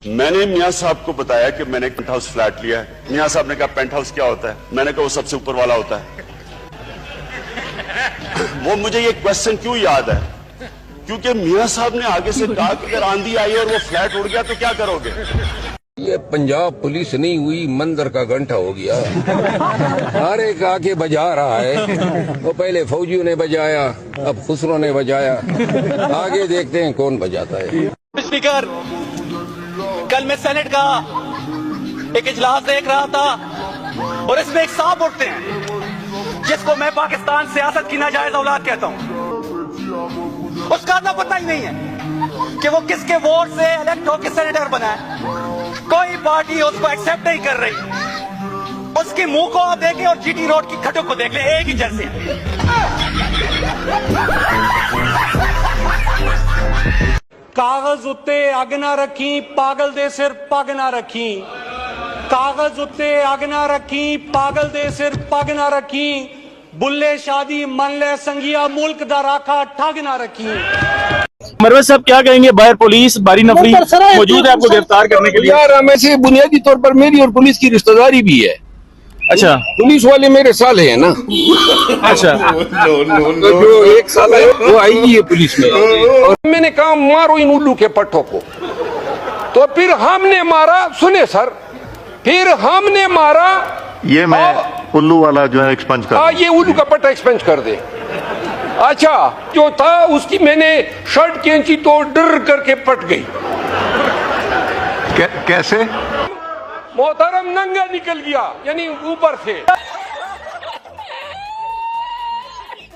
मैंने मियां साहब को बताया कि मैंने एक पेंट हाउस फ्लैट लिया है। मियां साहब ने कहा पेंट हाउस क्या होता है? मैंने कहा वो सबसे ऊपर वाला होता है। वो मुझे ये क्वेश्चन क्यों याद है? क्योंकि मियां साहब ने आगे से कहा कि अगर आंधी आई और वो फ्लैट उड़ गया तो क्या करोगे? ये पंजाब पुलिस नहीं हुई, मंदिर का घंटा हो गया। हर एक आके बजा रहा है। वो पहले फौजियों ने बजाया, अब खुसरो ने बजाया, आगे देखते हैं कौन बजाता है। स्पीकर, कल मैं सेनेट का एक इजलास देख रहा था और इसमें एक सांप उठते हैं जिसको मैं पाकिस्तान सियासत की नाजायज औलाद कहता हूं। उसका तो पता ही नहीं है कि वो किसके वोट से इलेक्ट होकर सेनेटर बना है। कोई पार्टी उसको एक्सेप्ट नहीं कर रही। उसके मुंह को आप देखें और जीटी रोड की खटों को देख ले, एक ही जैसे हैं। कागज उत्ते अग ना रखी, पागल दे सिर पग ना रखी। कागज उत्ते अग ना रखी, पागल दे सिर पग ना रखी। बुल्ले शादी मन ले संगिया, मुल्क दा राखा ठग ना रखी। मरवत साहब क्या कहेंगे? बाहर पुलिस बारी नफरी मौजूद है आपको गिरफ्तार करने के लिए। यार हमें से बुनियादी तौर पर मेरी और पुलिस की रिश्तेदारी भी है। अच्छा, पुलिस वाले मेरे साले हैं ना। अच्छा, जो एक साल है वो आईजी है पुलिस में। और मैंने कहा मारो इन उल्लू के पट्टों को, तो फिर हमने मारा। सुने सर, फिर हमने मारा। ये मैं उल्लू वाला जो है एक्सपंज कर, ये उल्लू का पट्टा एक्सपेंज कर दे। अच्छा, जो था उसकी मैंने शर्ट खींची तो डर करके पट गई। कैसे? मोहतरम नंगा निकल गया, यानी ऊपर से।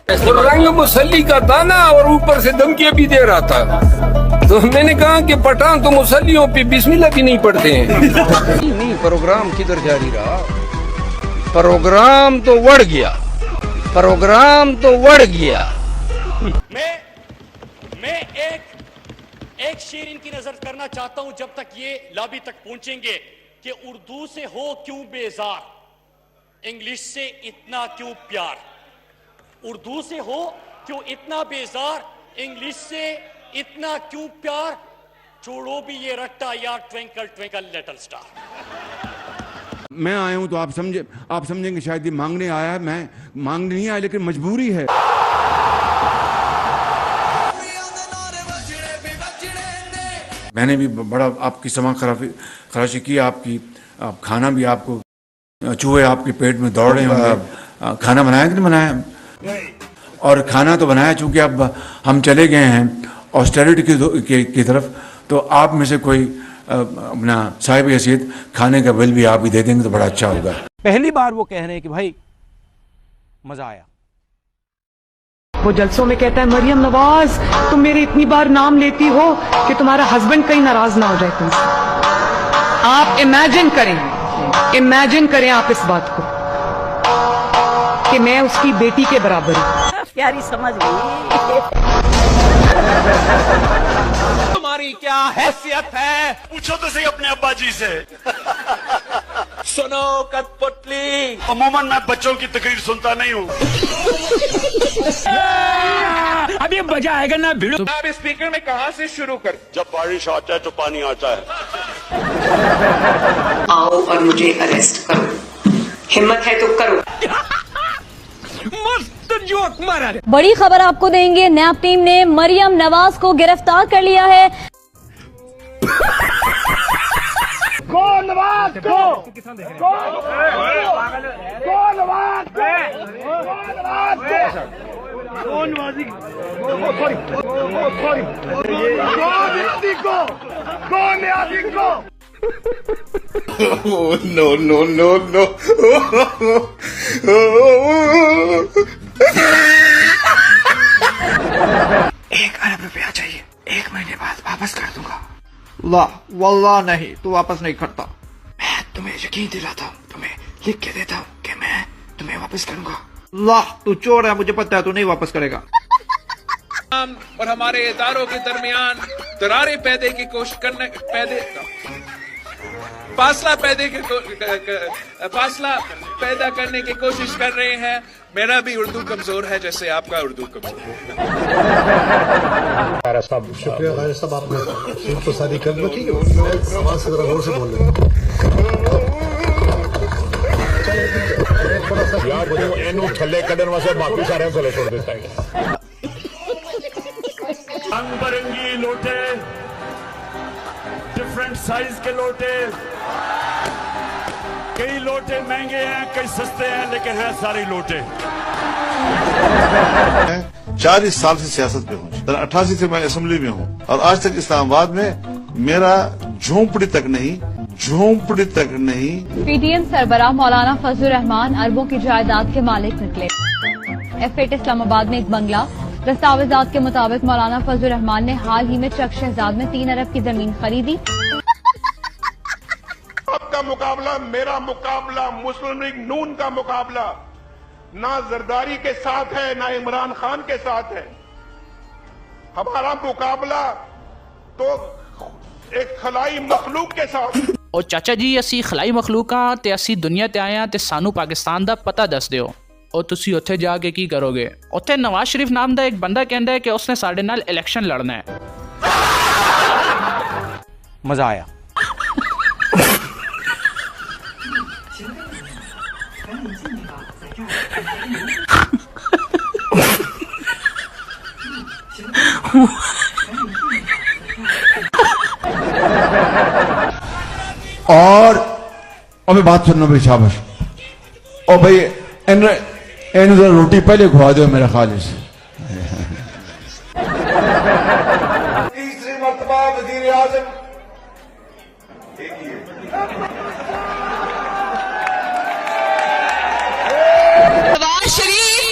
रंग मुसल्ली का दाना और ऊपर से धमकियां भी दे रहा था। तो मैंने कहा कि पठान तो मुसल्लियों पे बिस्मिल्लाह भी नहीं पढ़ते हैं। नहीं, प्रोग्राम किधर जारी रहा? प्रोग्राम तो बढ़ गया, प्रोग्राम तो बढ़ गया। मैं एक शेर इनकी नजर करना चाहता हूं जब तक ये लॉबी तक पहुंचेंगे कि उर्दू से हो क्यों बेजार, इंग्लिश से इतना क्यों प्यार। उर्दू से हो क्यों इतना बेजार, इंग्लिश से इतना क्यों प्यार। छोड़ो भी ये रट्टा यार, ट्विंकल ट्विंकल लिटिल स्टार। मैं आया हूं तो आप समझेंगे शायद ये मांगने आया है। मैं मांगने नहीं आया, लेकिन मजबूरी है। मैंने भी बड़ा आपकी समा खराशी की, आपकी खाना भी आपको चूहे आपके पेट में दौड़ रहे होंगे। खाना बनाया कि नहीं बनाया? और खाना तो बनाया, चूंकि अब हम चले गए हैं ऑस्टेरिटी की तरफ, तो आप में से कोई अपना साहिब हैसियत खाने का बिल भी आप ही दे देंगे तो बड़ा अच्छा होगा। पहली बार वो कह रहे हैं कि भाई मजा आया। वो जलसों में कहता है, मरियम नवाज तुम मेरे इतनी बार नाम लेती हो कि तुम्हारा हस्बैंड कहीं नाराज ना हो जाए तुमसे। आप इमेजिन करें आप इस बात को कि मैं उसकी बेटी के बराबर हूँ। प्यारी समझ गई। तुम्हारी क्या हैसियत है? पूछो तो सही अपने अब्बा जी से। सुनो कठपुतली, अमूमन मैं बच्चों की तकरीर सुनता नहीं हूँ। अब ये मजा आएगा ना भिड़ो। आप स्पीकर में कहां से शुरू कर? जब बारिश आता है तो पानी आता है। आओ और मुझे अरेस्ट करो, हिम्मत है तो करो। मस्त जोक मारा। बड़ी खबर आपको देंगे, नैब टीम ने मरियम नवाज को गिरफ्तार कर लिया है। नो। ₹1 अरब चाहिए, 1 महीने बाद वापस कर दूंगा। ला वल्लाह नहीं, तू वापस नहीं करता। मैं तुम्हें यकीन दिलाता हूँ, तुम्हें लिख के देता हूँ कि मैं तुम्हें वापस करूंगा। ला तू चोर है, मुझे पता है तू नहीं वापस करेगा। और हमारे इदारों के दरमियान दरारें पैदे की कोशिश करने फासला पैदा करने की कोशिश कर रहे हैं। मेरा भी उर्दू कमजोर है जैसे आपका उर्दू कमजोर है। शुक्रिया भाई साहब, आपने सीट तो शादी कर लो, ठीक है, आवाज से जरा गौर से बोल रहे यार, एनू थले कदन वासे बाकी सारे थले छोड़ देता है। रंग बिरंगी लोटे, डिफरेंट साइज के लोटे, कई लोटे महंगे हैं, कई सस्ते हैं, लेकिन हैं सारे लोटे। 40 साल से सियासत में हूँ, 88 से मैं असेंबली में हूँ, और आज तक इस्लामाबाद में मेरा झोंपड़ी तक नहीं। पीटीएम सरबराह मौलाना फजलुर रहमान अरबों की जायदाद के मालिक निकले। F8 इस्लामाबाद में एक बंगला। दस्तावेजात के मुताबिक मौलाना फजलुर रहमान ने हाल ही में चक शहजाद में 3 अरब की जमीन खरीदी। आपका मुकाबला, मेरा मुकाबला, मुस्लिम लीग नून का मुकाबला ना जरदारी के साथ है ना इमरान खान के साथ है। हमारा मुकाबला तो एक खलाई मखलूक के साथ। और चाचा जी, असी खलाई मखलूक हाँ ते असी दुनिया ते आए हैं ते सानू पाकिस्तान दा पता दस दियो। और तुसी उत्थे जाके की करोगे? उत्थे नवाज शरीफ नाम दा एक बंदा कहंदा है कि उसने साडे नाल इलेक्शन लड़ना है। मजा आया। और अबे बात सुनना भाई, शाबाश। और भाई इन रोटी पहले खुआ दो मेरा खालिश। तीसरी मर्तबा वजीर आजम नवाज शरीफ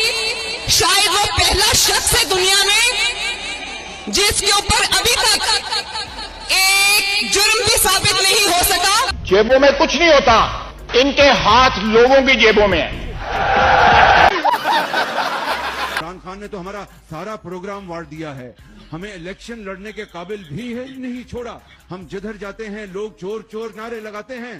शायद वो पहला शख्स है दुनिया में जिसके ऊपर अभी तक एक जुर्म भी साबित नहीं हो सका। जेबों में कुछ नहीं होता, इनके हाथ लोगों की जेबों में है। इमरान खान ने तो हमारा सारा प्रोग्राम वार दिया है, हमें इलेक्शन लड़ने के काबिल भी है नहीं छोड़ा। हम जिधर जाते हैं लोग चोर चोर नारे लगाते हैं।